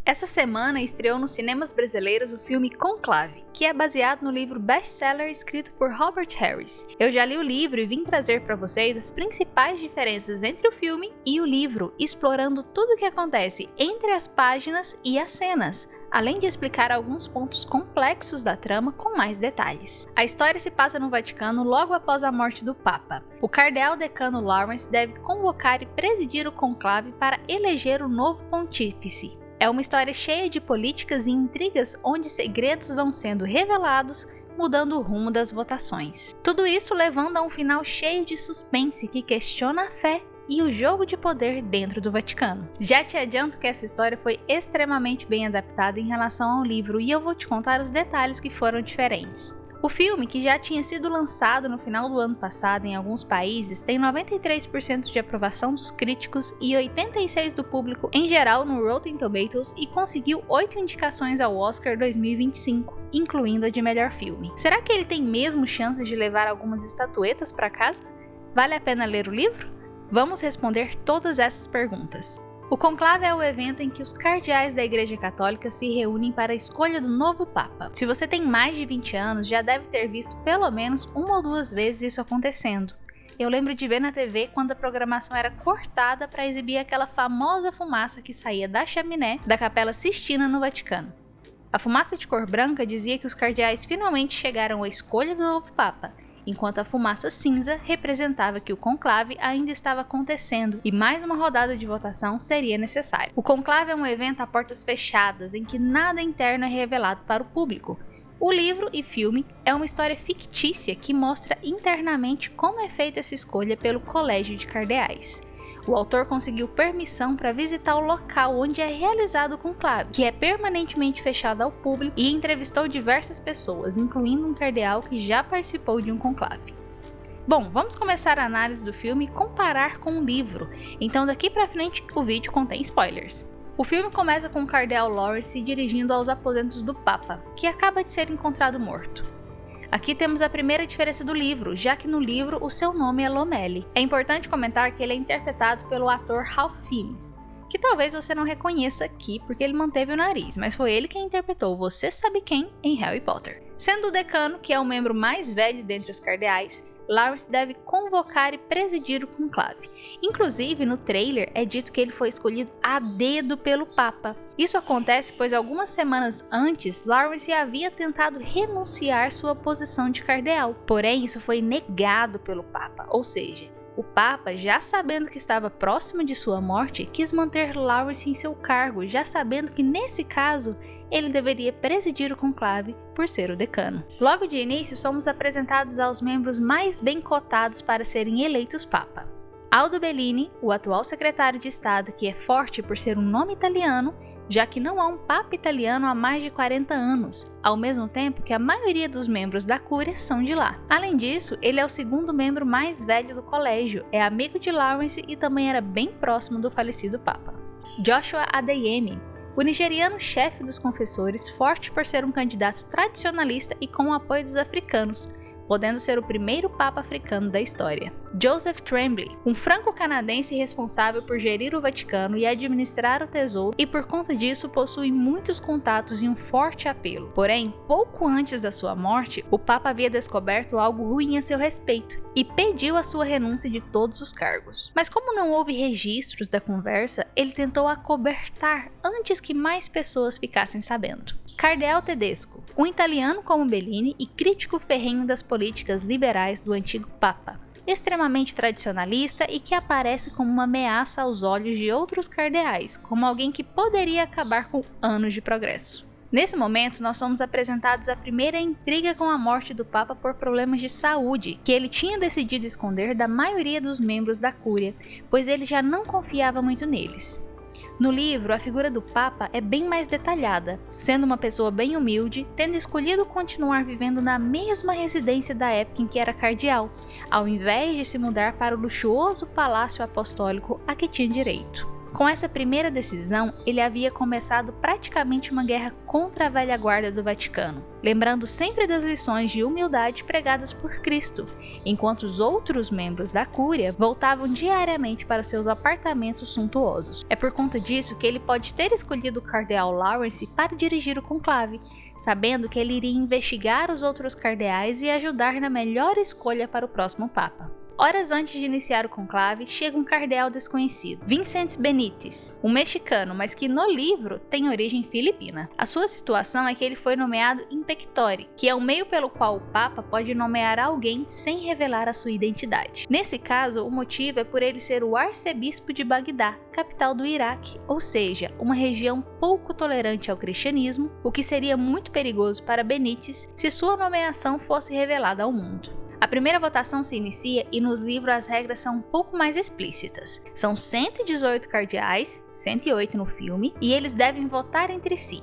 Essa semana estreou nos cinemas brasileiros o filme Conclave, que é baseado no livro best-seller escrito por Robert Harris. Eu já li o livro e vim trazer para vocês as principais diferenças entre o filme e o livro, explorando tudo o que acontece entre as páginas e as cenas, além de explicar alguns pontos complexos da trama com mais detalhes. A história se passa no Vaticano logo após a morte do Papa. O cardeal decano Lawrence deve convocar e presidir o conclave para eleger o novo pontífice. É uma história cheia de políticas e intrigas onde segredos vão sendo revelados, mudando o rumo das votações. Tudo isso levando a um final cheio de suspense que questiona a fé e o jogo de poder dentro do Vaticano. Já te adianto que essa história foi extremamente bem adaptada em relação ao livro e eu vou te contar os detalhes que foram diferentes. O filme, que já tinha sido lançado no final do ano passado em alguns países, tem 93% de aprovação dos críticos e 86% do público em geral no Rotten Tomatoes e conseguiu 8 indicações ao Oscar 2025, incluindo a de melhor filme. Será que ele tem mesmo chances de levar algumas estatuetas para casa? Vale a pena ler o livro? Vamos responder todas essas perguntas. O conclave é o evento em que os cardeais da Igreja Católica se reúnem para a escolha do novo Papa. Se você tem mais de 20 anos, já deve ter visto pelo menos uma ou duas vezes isso acontecendo. Eu lembro de ver na TV quando a programação era cortada para exibir aquela famosa fumaça que saía da chaminé da Capela Sistina no Vaticano. A fumaça de cor branca dizia que os cardeais finalmente chegaram à escolha do novo Papa, enquanto a fumaça cinza representava que o conclave ainda estava acontecendo e mais uma rodada de votação seria necessária. O conclave é um evento a portas fechadas, em que nada interno é revelado para o público. O livro e filme é uma história fictícia que mostra internamente como é feita essa escolha pelo Colégio de Cardeais. O autor conseguiu permissão para visitar o local onde é realizado o conclave, que é permanentemente fechado ao público, e entrevistou diversas pessoas, incluindo um cardeal que já participou de um conclave. Bom, vamos começar a análise do filme e comparar com o livro, então daqui pra frente o vídeo contém spoilers. O filme começa com o cardeal Lawrence se dirigindo aos aposentos do Papa, que acaba de ser encontrado morto. Aqui temos a primeira diferença do livro, já que no livro o seu nome é Lomeli. É importante comentar que ele é interpretado pelo ator Ralph Fiennes, que talvez você não reconheça aqui porque ele manteve o nariz, mas foi ele quem interpretou Você Sabe Quem em Harry Potter. Sendo o decano, que é o membro mais velho dentre os cardeais, Lawrence deve convocar e presidir o conclave. Inclusive, no trailer é dito que ele foi escolhido a dedo pelo Papa. Isso acontece pois algumas semanas antes, Lawrence havia tentado renunciar sua posição de cardeal. Porém, isso foi negado pelo Papa, ou seja, o Papa, já sabendo que estava próximo de sua morte, quis manter Lawrence em seu cargo, já sabendo que nesse caso ele deveria presidir o conclave por ser o decano. Logo de início, somos apresentados aos membros mais bem cotados para serem eleitos Papa. Aldo Bellini, o atual secretário de Estado, que é forte por ser um nome italiano, já que não há um Papa italiano há mais de 40 anos, ao mesmo tempo que a maioria dos membros da Cúria são de lá. Além disso, ele é o segundo membro mais velho do colégio, é amigo de Lawrence e também era bem próximo do falecido Papa. Joshua Adeyemi, o nigeriano chefe dos confessores, forte por ser um candidato tradicionalista e com o apoio dos africanos, podendo ser o primeiro Papa africano da história. Joseph Tremblay, um franco-canadense responsável por gerir o Vaticano e administrar o tesouro, e por conta disso possui muitos contatos e um forte apelo. Porém, pouco antes da sua morte, o Papa havia descoberto algo ruim a seu respeito e pediu a sua renúncia de todos os cargos. Mas como não houve registros da conversa, ele tentou acobertar antes que mais pessoas ficassem sabendo. Cardeal Tedesco, um italiano como Bellini e crítico ferrenho das políticas liberais do antigo Papa, extremamente tradicionalista e que aparece como uma ameaça aos olhos de outros cardeais, como alguém que poderia acabar com anos de progresso. Nesse momento, nós somos apresentados a primeira intriga com a morte do Papa por problemas de saúde, que ele tinha decidido esconder da maioria dos membros da Cúria, pois ele já não confiava muito neles. No livro, a figura do Papa é bem mais detalhada, sendo uma pessoa bem humilde, tendo escolhido continuar vivendo na mesma residência da época em que era cardeal, ao invés de se mudar para o luxuoso palácio apostólico a que tinha direito. Com essa primeira decisão, ele havia começado praticamente uma guerra contra a velha guarda do Vaticano, lembrando sempre das lições de humildade pregadas por Cristo, enquanto os outros membros da Cúria voltavam diariamente para seus apartamentos suntuosos. É por conta disso que ele pode ter escolhido o cardeal Lawrence para dirigir o conclave, sabendo que ele iria investigar os outros cardeais e ajudar na melhor escolha para o próximo papa. Horas antes de iniciar o conclave, chega um cardeal desconhecido, Vicente Benítez, um mexicano, mas que no livro tem origem filipina. A sua situação é que ele foi nomeado impectore, que é o meio pelo qual o Papa pode nomear alguém sem revelar a sua identidade. Nesse caso, o motivo é por ele ser o arcebispo de Bagdá, capital do Iraque, ou seja, uma região pouco tolerante ao cristianismo, o que seria muito perigoso para Benítez se sua nomeação fosse revelada ao mundo. A primeira votação se inicia e nos livros as regras são um pouco mais explícitas. São 118 cardeais, 108 no filme, e eles devem votar entre si.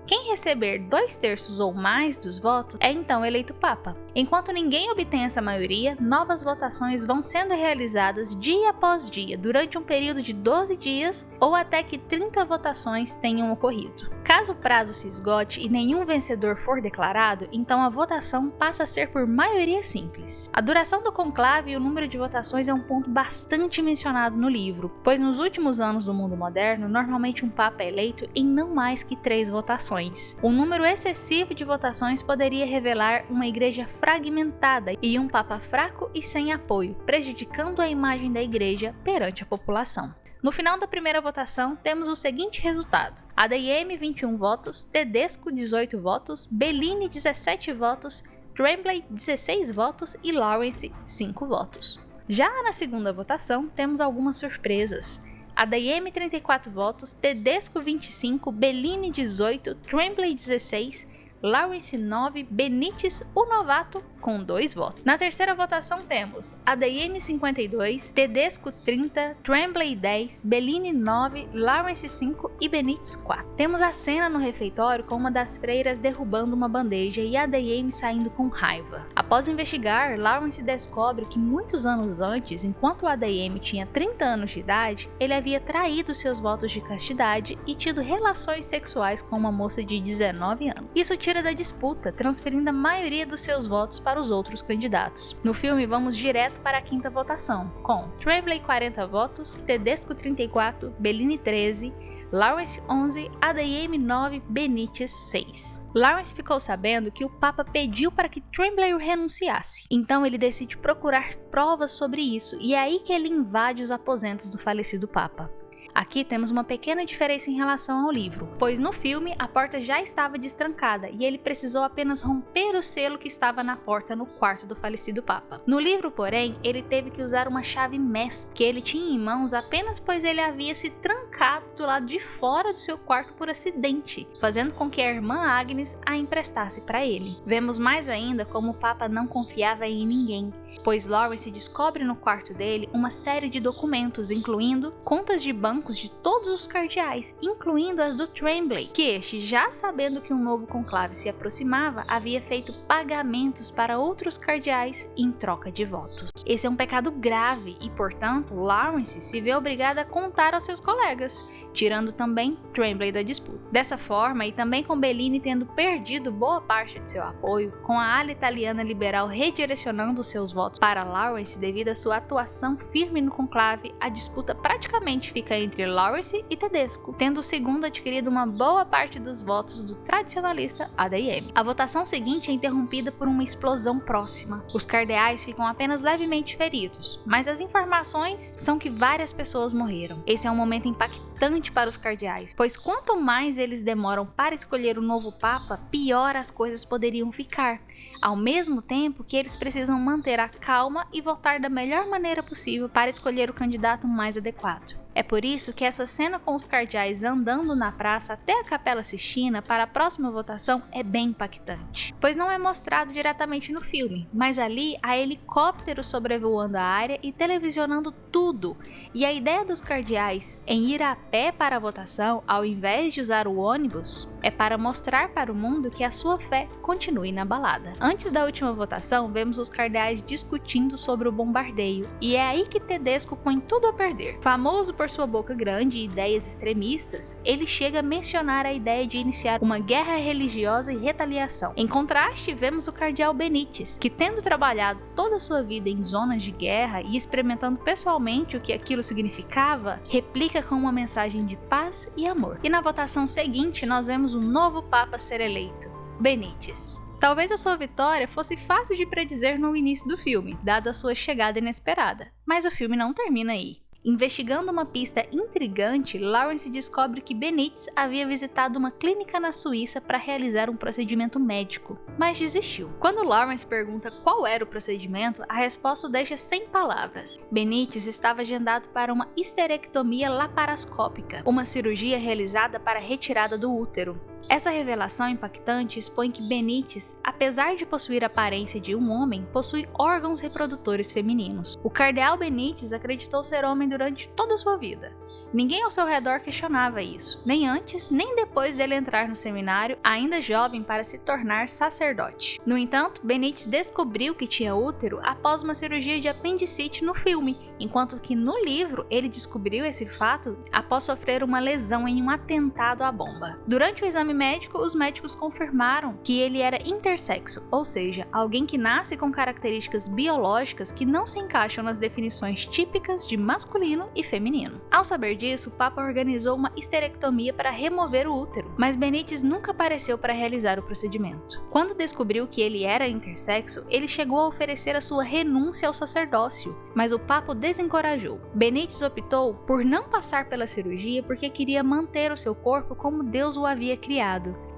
Quem receber 2/3 ou mais dos votos é então eleito Papa. Enquanto ninguém obtém essa maioria, novas votações vão sendo realizadas dia após dia, durante um período de 12 dias ou até que 30 votações tenham ocorrido. Caso o prazo se esgote e nenhum vencedor for declarado, então a votação passa a ser por maioria simples. A duração do conclave e o número de votações é um ponto bastante mencionado no livro, pois nos últimos anos do mundo moderno, normalmente um Papa é eleito em não mais que 3 votações. Um número excessivo de votações poderia revelar uma igreja fragmentada e um Papa fraco e sem apoio, prejudicando a imagem da igreja perante a população. No final da primeira votação, temos o seguinte resultado: ADM 21 votos, Tedesco 18 votos, Bellini 17 votos, Tremblay 16 votos e Lawrence 5 votos. Já na segunda votação, temos algumas surpresas. ADM 34 votos, Tedesco 25, Bellini 18, Tremblay 16, Lawrence 9, Benítez, o novato, com 2 votos. Na terceira votação temos ADM 52, Tedesco 30, Tremblay 10, Bellini 9, Lawrence 5 e Benítez 4. Temos a cena no refeitório com uma das freiras derrubando uma bandeja e ADM saindo com raiva. Após investigar, Lawrence descobre que muitos anos antes, enquanto o ADM tinha 30 anos de idade, ele havia traído seus votos de castidade e tido relações sexuais com uma moça de 19 anos. Isso tira da disputa, transferindo a maioria dos seus votos para os outros candidatos. No filme, vamos direto para a quinta votação, com Tremblay 40 votos, Tedesco 34, Bellini 13, Lawrence 11, ADM 9, Benítez 6. Lawrence ficou sabendo que o Papa pediu para que Tremblay o renunciasse, então ele decide procurar provas sobre isso e é aí que ele invade os aposentos do falecido Papa. Aqui temos uma pequena diferença em relação ao livro, pois no filme a porta já estava destrancada e ele precisou apenas romper o selo que estava na porta no quarto do falecido Papa. No livro, porém, ele teve que usar uma chave mestra que ele tinha em mãos apenas pois ele havia se trancado do lado de fora do seu quarto por acidente, fazendo com que a irmã Agnes a emprestasse para ele. Vemos mais ainda como o Papa não confiava em ninguém, pois Lawrence descobre no quarto dele uma série de documentos, incluindo contas de banco de todos os cardeais, incluindo as do Tremblay, que este, já sabendo que um novo conclave se aproximava, havia feito pagamentos para outros cardeais em troca de votos. Esse é um pecado grave e, portanto, Lawrence se vê obrigado a contar aos seus colegas, tirando também Tremblay da disputa. Dessa forma, e também com Bellini tendo perdido boa parte de seu apoio, com a ala italiana liberal redirecionando seus votos para Lawrence devido à sua atuação firme no conclave, a disputa praticamente fica entre Lawrence e Tedesco, tendo o segundo adquirido uma boa parte dos votos do tradicionalista ADM. A votação seguinte é interrompida por uma explosão próxima. Os cardeais ficam apenas levemente feridos, mas as informações são que várias pessoas morreram. Esse é um momento impactante para os cardeais, pois quanto mais eles demoram para escolher o novo Papa, pior as coisas poderiam ficar, ao mesmo tempo que eles precisam manter a calma e votar da melhor maneira possível para escolher o candidato mais adequado. É por isso que essa cena com os cardeais andando na praça até a Capela Sistina para a próxima votação é bem impactante, pois não é mostrado diretamente no filme, mas ali há helicópteros sobrevoando a área e televisionando tudo, e a ideia dos cardeais em ir a pé para a votação ao invés de usar o ônibus é para mostrar para o mundo que a sua fé continua inabalada. Antes da última votação, vemos os cardeais discutindo sobre o bombardeio, e é aí que Tedesco põe tudo a perder. Famoso por sua boca grande e ideias extremistas, ele chega a mencionar a ideia de iniciar uma guerra religiosa e retaliação. Em contraste, vemos o cardeal Benítez, que tendo trabalhado toda a sua vida em zonas de guerra e experimentando pessoalmente o que aquilo significava, replica com uma mensagem de paz e amor. E na votação seguinte, nós vemos um novo Papa ser eleito, Benítez. Talvez a sua vitória fosse fácil de predizer no início do filme, dada a sua chegada inesperada, mas o filme não termina aí. Investigando uma pista intrigante, Lawrence descobre que Benítez havia visitado uma clínica na Suíça para realizar um procedimento médico, mas desistiu. Quando Lawrence pergunta qual era o procedimento, a resposta o deixa sem palavras. Benítez estava agendado para uma histerectomia laparoscópica, uma cirurgia realizada para a retirada do útero. Essa revelação impactante expõe que Benítez, apesar de possuir a aparência de um homem, possui órgãos reprodutores femininos. O cardeal Benítez acreditou ser homem durante toda a sua vida. Ninguém ao seu redor questionava isso, nem antes nem depois dele entrar no seminário, ainda jovem para se tornar sacerdote. No entanto, Benítez descobriu que tinha útero após uma cirurgia de apendicite no filme, enquanto que no livro ele descobriu esse fato após sofrer uma lesão em um atentado à bomba. Durante o exame médico, os médicos confirmaram que ele era intersexo, ou seja, alguém que nasce com características biológicas que não se encaixam nas definições típicas de masculino e feminino. Ao saber disso, o Papa organizou uma histerectomia para remover o útero, mas Benítez nunca apareceu para realizar o procedimento. Quando descobriu que ele era intersexo, ele chegou a oferecer a sua renúncia ao sacerdócio, mas o Papa o desencorajou. Benítez optou por não passar pela cirurgia porque queria manter o seu corpo como Deus o havia criado.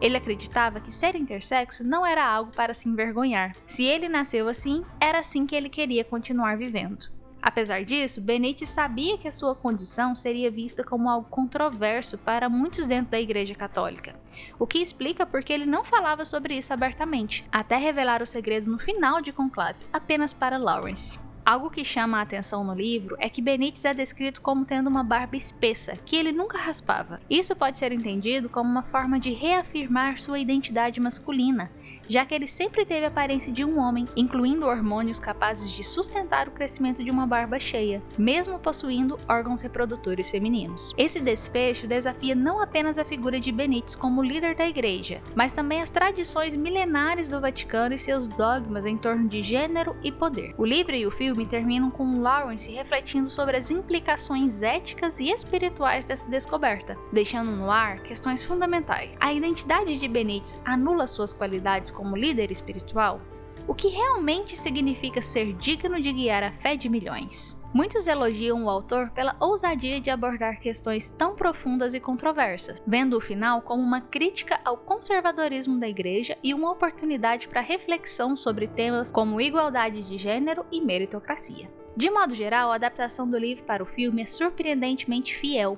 Ele acreditava que ser intersexo não era algo para se envergonhar. Se ele nasceu assim, era assim que ele queria continuar vivendo. Apesar disso, Benítez sabia que a sua condição seria vista como algo controverso para muitos dentro da Igreja Católica, o que explica porque ele não falava sobre isso abertamente, até revelar o segredo no final de Conclave, apenas para Lawrence. Algo que chama a atenção no livro é que Benítez é descrito como tendo uma barba espessa, que ele nunca raspava. Isso pode ser entendido como uma forma de reafirmar sua identidade masculina, já que ele sempre teve a aparência de um homem, incluindo hormônios capazes de sustentar o crescimento de uma barba cheia, mesmo possuindo órgãos reprodutores femininos. Esse desfecho desafia não apenas a figura de Benítez como líder da igreja, mas também as tradições milenares do Vaticano e seus dogmas em torno de gênero e poder. O livro e o filme terminam com Lawrence refletindo sobre as implicações éticas e espirituais dessa descoberta, deixando no ar questões fundamentais. A identidade de Benítez anula suas qualidades como líder espiritual? O que realmente significa ser digno de guiar a fé de milhões? Muitos elogiam o autor pela ousadia de abordar questões tão profundas e controversas, vendo o final como uma crítica ao conservadorismo da igreja e uma oportunidade para reflexão sobre temas como igualdade de gênero e meritocracia. De modo geral, a adaptação do livro para o filme é surpreendentemente fiel,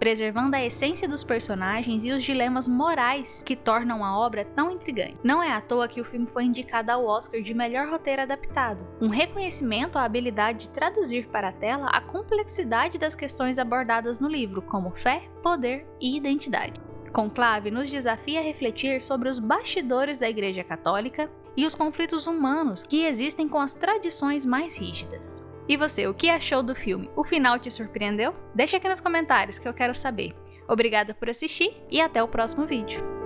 preservando a essência dos personagens e os dilemas morais que tornam a obra tão intrigante. Não é à toa que o filme foi indicado ao Oscar de melhor roteiro adaptado, um reconhecimento à habilidade de traduzir para a tela a complexidade das questões abordadas no livro, como fé, poder e identidade. Conclave nos desafia a refletir sobre os bastidores da Igreja Católica e os conflitos humanos que existem com as tradições mais rígidas. E você, o que achou do filme? O final te surpreendeu? Deixa aqui nos comentários que eu quero saber. Obrigada por assistir e até o próximo vídeo.